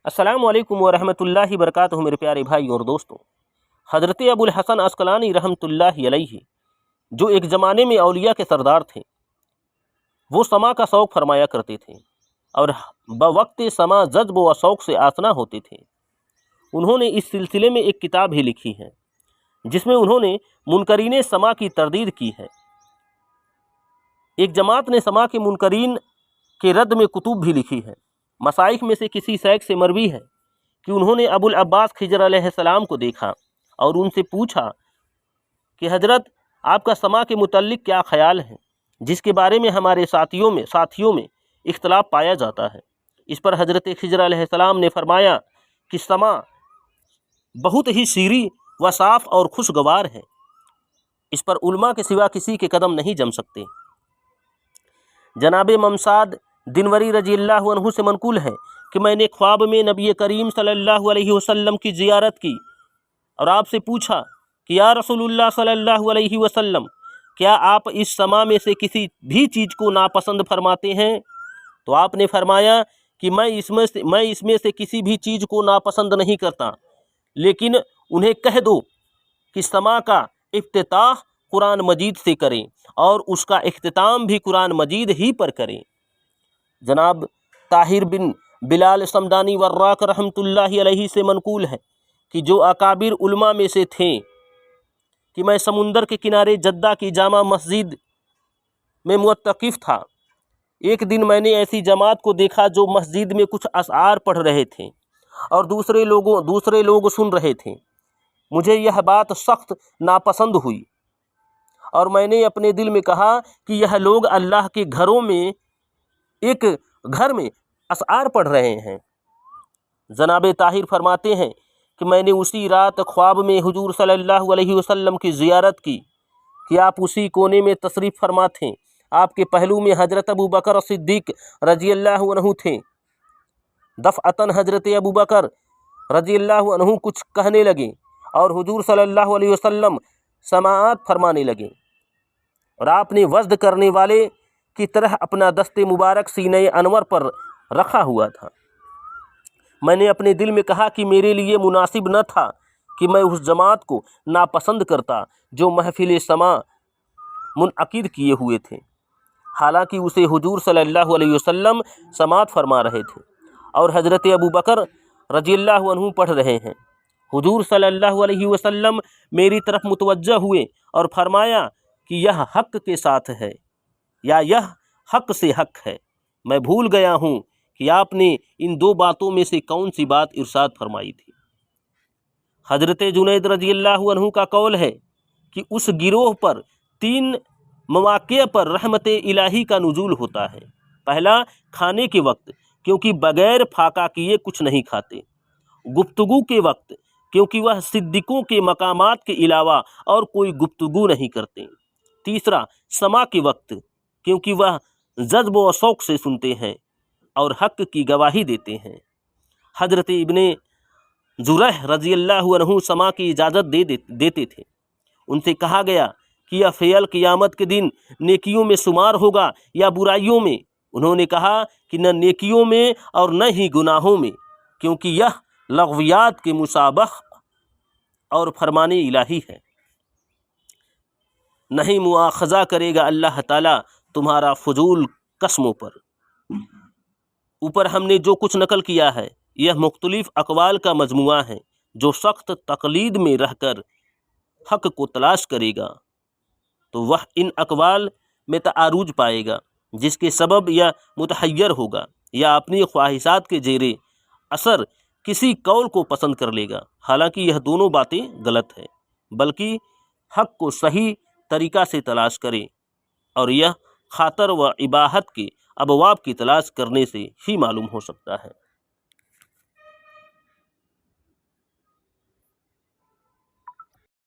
السلام علیکم ورحمۃ اللہ وبرکاتہ میرے پیارے بھائی اور دوستوں، حضرت ابوالحسن عسقلانی رحمۃ اللہ علیہ جو ایک زمانے میں اولیاء کے سردار تھے، وہ سما کا شوق فرمایا کرتے تھے اور بوقت سما جذب و شوق سے آشنا ہوتے تھے۔ انہوں نے اس سلسلے میں ایک کتاب ہی لکھی ہے جس میں انہوں نے منکرین سما کی تردید کی ہے۔ ایک جماعت نے سما کے منکرین کے رد میں کتب بھی لکھی ہے۔ مشائخ میں سے کسی شیخ سے مروی ہے کہ انہوں نے ابو العباس خضر علیہ السلام کو دیکھا اور ان سے پوچھا کہ حضرت آپ کا سما کے متعلق کیا خیال ہے، جس کے بارے میں ہمارے ساتھیوں میں اختلاف پایا جاتا ہے۔ اس پر حضرت خضر علیہ السلام نے فرمایا کہ سما بہت ہی شیریں و صاف اور خوشگوار ہے، اس پر علماء کے سوا کسی کے قدم نہیں جم سکتے۔ جناب ممساد دنوری رضی اللہ عنہ سے منقول ہے کہ میں نے خواب میں نبی کریم صلی اللہ علیہ وسلم کی زیارت کی اور آپ سے پوچھا کہ یا رسول اللہ صلی اللہ علیہ وسلم، کیا آپ اس سما میں سے کسی بھی چیز کو ناپسند فرماتے ہیں؟ تو آپ نے فرمایا کہ میں اس میں سے کسی بھی چیز کو ناپسند نہیں کرتا، لیکن انہیں کہہ دو کہ سما کا افتتاح قرآن مجید سے کریں اور اس کا اختتام بھی قرآن مجید ہی پر کریں۔ جناب طاہر بن بلال صمدانی وراق رحمۃ اللہ علیہ سے منقول ہے کہ جو اکابر علماء میں سے تھے کہ میں سمندر کے کنارے جدہ کی جامع مسجد میں معتکف تھا۔ ایک دن میں نے ایسی جماعت کو دیکھا جو مسجد میں کچھ اشعار پڑھ رہے تھے اور دوسرے لوگ سن رہے تھے۔ مجھے یہ بات سخت ناپسند ہوئی اور میں نے اپنے دل میں کہا کہ یہ لوگ اللہ کے گھروں میں ایک گھر میں اشعار پڑھ رہے ہیں۔ جناب طاہر فرماتے ہیں کہ میں نے اسی رات خواب میں حضور صلی اللہ علیہ وسلم کی زیارت کی کہ آپ اسی کونے میں تشریف فرما تھے۔ آپ کے پہلو میں حضرت ابو بکر صدیق رضی اللہ عنہ تھے۔ دفعتاً حضرت ابو بکر رضی اللہ عنہ کچھ کہنے لگے اور حضور صلی اللہ علیہ وسلم سماعت فرمانے لگے اور آپ نے وزد کرنے والے کی طرح اپنا دست مبارک سینہ انور پر رکھا ہوا تھا۔ میں نے اپنے دل میں کہا کہ میرے لیے مناسب نہ تھا کہ میں اس جماعت کو ناپسند کرتا جو محفل سما منعقد کیے ہوئے تھے، حالانکہ اسے حضور صلی اللہ علیہ وسلم سماعت فرما رہے تھے اور حضرت ابو بکر رضی اللہ عنہ پڑھ رہے ہیں۔ حضور صلی اللہ علیہ وسلم میری طرف متوجہ ہوئے اور فرمایا کہ یہ حق کے ساتھ ہے یا یہ حق سے حق ہے۔ میں بھول گیا ہوں کہ آپ نے ان دو باتوں میں سے کون سی بات ارشاد فرمائی تھی۔ حضرت جنید رضی اللہ عنہ کا قول ہے کہ اس گروہ پر 3 مواقع پر رحمت الہی کا نزول ہوتا ہے۔ پہلا، کھانے کے وقت، کیونکہ بغیر پھاکا کیے کچھ نہیں کھاتے۔ گفتگو کے وقت، کیونکہ وہ صدیقوں کے مقامات کے علاوہ اور کوئی گفتگو نہیں کرتے۔ تیسرا، سما کے وقت، کیونکہ وہ جذب و شوق سے سنتے ہیں اور حق کی گواہی دیتے ہیں۔ حضرت ابن جرح رضی اللہ عنہ سما کی اجازت دیتے تھے۔ ان سے کہا گیا کہ یہ فعل قیامت کے دن نیکیوں میں شمار ہوگا یا برائیوں میں؟ انہوں نے کہا کہ نہ نیکیوں میں اور نہ ہی گناہوں میں، کیونکہ یہ لغویات کے مشابہ اور فرمان الہی ہے۔ نہیں مواخذہ کرے گا اللہ تعالیٰ تمہارا فضول قسموں پر۔ اوپر ہم نے جو کچھ نقل کیا ہے یہ مختلف اقوال کا مجموعہ ہے۔ جو سخت تقلید میں رہ کر حق کو تلاش کرے گا تو وہ ان اقوال میں تعارض پائے گا، جس کے سبب یا متحیر ہوگا یا اپنی خواہشات کے زیر اثر کسی قول کو پسند کر لے گا، حالانکہ یہ دونوں باتیں غلط ہیں، بلکہ حق کو صحیح طریقہ سے تلاش کرے اور یہ خاطر و اباحت کے ابواب کی تلاش کرنے سے ہی معلوم ہو سکتا ہے۔